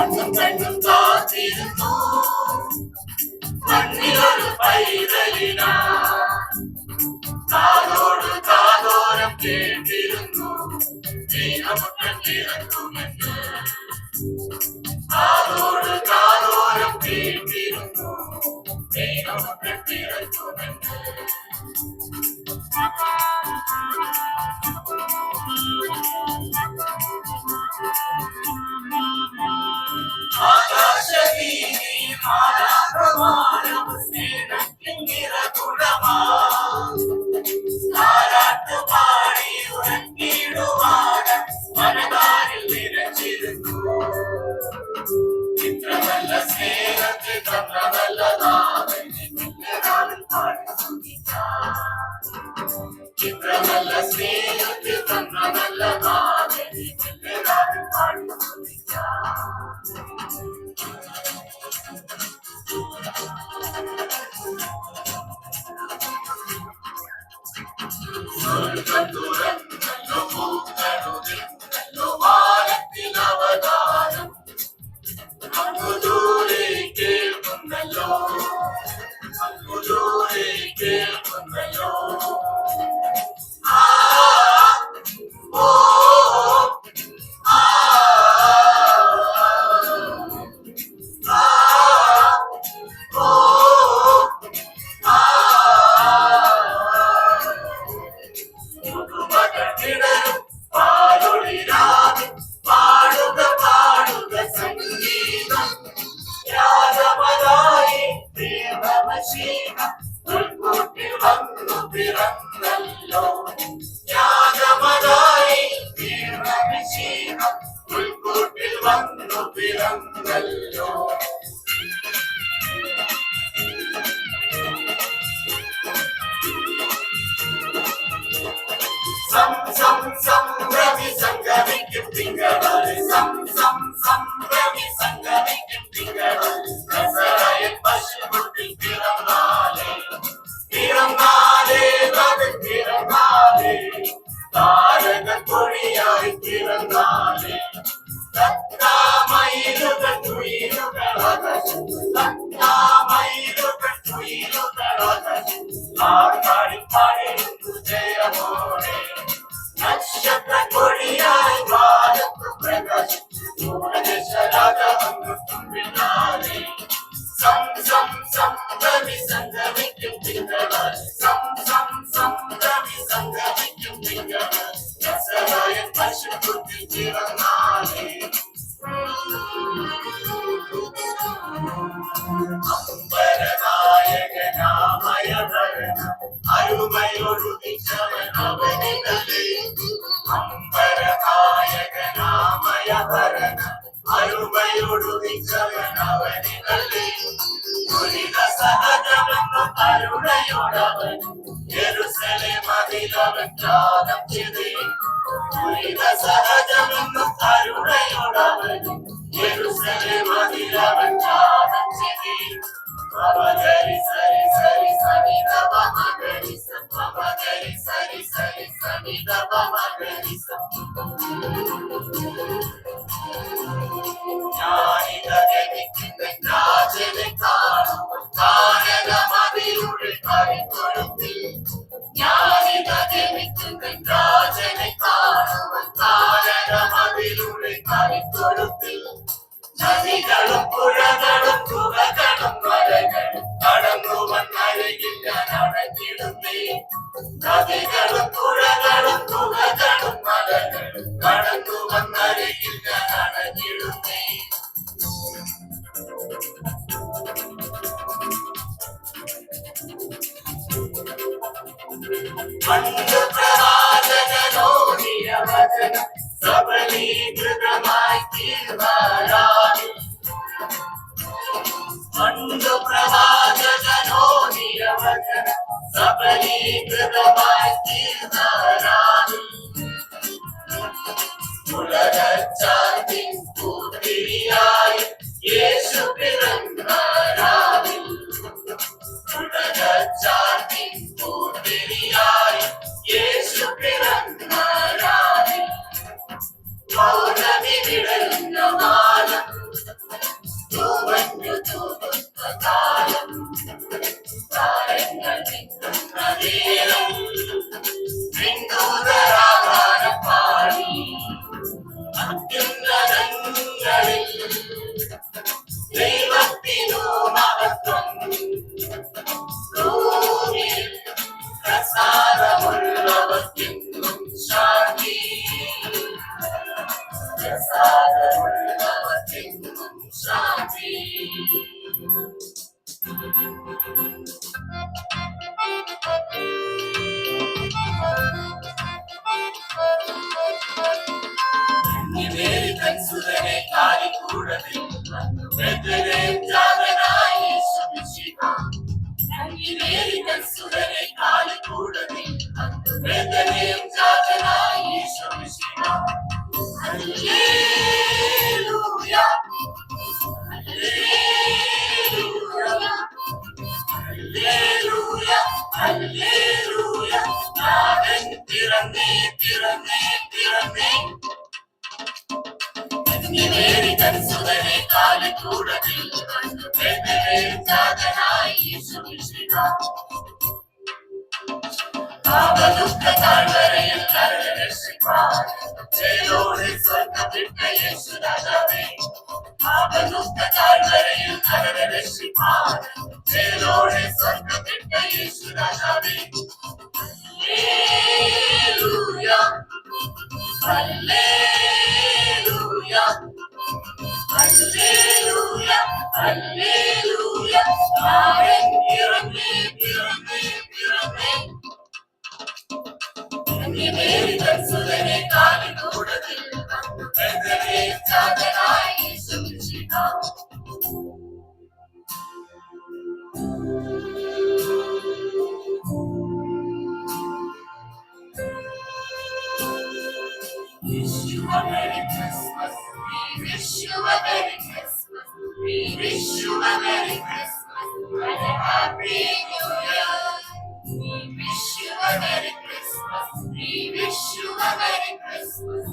കണ്ണും കാത്തിരുന്നു മണ്ണിലൊരു പൈതലിനാ കാതോട് കാതോരം കേട്ടിരുന്നു ദൈവമുട്ടൻ പിറക്കുമെന്ന് കാതോട് കാതോരം കേട്ടിരുന്നു ദൈവമുട്ടൻ പിറക്കുമെന്ന് ആകാശവീതിയിൽ മാലാഖമാരും സ്നേഹത്തിൻ നിറകുടമാ താരാട്ടുപാടി ഉറങ്ങിടുവാനും മനതാരിൽ നിറച്ചിരുന്നു. ഇത്ര നല്ല സ്നേഹത്തെ തന്ന നല്ലതാവെന്ന് പാടി സ്തുതിക്കാം. ഇത്ര നല്ല സ്നേഹത്തെ തന്ന നല്ലതാവെന്ന് പാടി സ്തുതിക്കാം. സ്വർഗ്ഗം തുറന്നല്ലോ പൂക്കളുതിർന്നല്ലോ വാനത്തിൽ അവതാരം അങ്ങു ദൂരെ കേൾക്കുന്നല്ലോ അങ്ങു ദൂരെ കേൾക്കുന്നല്ലോ സംഭ്രമി സംഗമിക്കും തിങ്കളായി സംഭ്രമി സംഗമിക്കും തിങ്കളായി നസറായൻ പശുക്കുട്ടിൽ പിറന്നാലേ പിറന്നാലേ നബി പിറന്നാലേ താരക തൊഴിയായി പിറന്നാലേ തത്താമയിലുകൾ തുയിലുകളകശം തത്താമയിലുകൾ തുയിലുകളകശം ആർക്കാടി പാടിടുന്നു ജയമോടെ നക്ഷത്ര കൊടിയായി വാനത്തു പ്രകാശിച്ചു പിന്നാലെ സംഭ്രമി സംഗമിക്കും തിങ്കളായി സംഭ്രമി സംഗമിക്കും തിങ്കളായി നസറായൻ പശുക്കുട്ടിൽ പിറന്നാലേ അമ്പരനായകനാമയഭരണ അരുമയൊഴുതിച്ചവൻ അവനിതലേ അമ്പരനായകനാമയഭരണ അരുമയൊഴുതിച്ചവൻ അവനിതലേ ദുരിത സഹജമെന്നു കരുണയോടവൻ യെരൂശലേം മതിലവൻ ത്യാഗം ചെയ്തേ ദുരിത സഹജമെന്നു കരുണയോടവൻ യെരൂശലേം മതിലവൻ ത്യാഗം ചെയ്തേ പവഗരി സരി സരി സനിധ പമഗരി സ പവഗരി സരി സരി സനിധ പമഗരി സ ജ്ഞാനിക ജനിക്കുന്ന രാജനെ കാണുമ്പോൾ താരകമതിലുള്ളിൽ കരിക്കൊഴുത്തിൽ ജ്ഞാനിക ജനിക്കുന്ന രാജനെ കാണുമ്പോൾ താരകമതിലുള്ളിൽ കരിക്കൊഴുത്തിൽ നദികളും പുഴകളും തുറകളും മലകളും കടന്നു വന്നരികിൽ ഞാൻ അടഞ്ഞിടുന്നേ നദികളും പുഴകളും തുറകളും മലകളും കടന്നു വന്നരികിൽ ഞാൻ അടഞ്ഞിടുന്നേ പണ്ടു പ്രവാചകനോടിയ വചനം സബലീകൃതമായി തീർന്നാരാണ് പണ്ടു പ്രവാചകനോടിയ വചനം സബലീകൃതമായി തീർന്നാരാണ് ഉലകച്ചാർത്തിൻ പൂത്തിരിയായി യേശു പിറന്നാരാണ് ഉലകച്ചാർത്തിൻ പൂത്തിരിയായി യേശു പിറന്നാരാണ് പൗർണമി വിടരുന്ന മാനം കാതലുള്ളവർക്കെന്നും ശാന്തി. മേരി തൻസുതനെ കാലിക്കൂടതിൽ ബെത്ലഹേം ജാതനായി യേശു മിശിഹ. മേരി തൻസുതനെ കാലിക്കൂടതിൽ ബെത്ലഹേം ജാതനായി യേശു മിശിഹ. ഹല്ലേലൂയ ഹല്ലേലൂയ ഹല്ലേലൂയ ഹല്ലേലൂയ. നാഥൻ പിറന്നേ പിറന്നേ പിറന്നേ. മേരി തൻസുതനെ കാലിക്കൂടതിൽ ബെത്ലഹേം ജാതനായി യേശു മിശിഹ. പാപദുഃഖ താഴ്വരയിൽ നരനെ രക്ഷിപ്പാൻ ചേലോടെ സ്വർഗ്ഗം വിട്ട യേശു രാജാവേ. പാപദുഃഖ താഴ്വരയിൽ നരനെ രക്ഷിപ്പാൻ ചേലോടെ സ്വർഗ്ഗം വിട്ട യേശു രാജാവേ. Hallelujah hallelujah hallelujah hallelujah. നാഥൻ പിറന്നേ പിറന്നേ പിറന്നേ. മേരി തൻസുതനെ കാലിക്കൂടതിൽ ബെത്ലഹേം ജാതനായി യേശു മിശിഹ. Wish you a Merry Christmas. We wish you a Merry Christmas. We wish you a Merry Christmas and a Happy New Year. We wish you a Merry Christmas. We wish you a Merry Christmas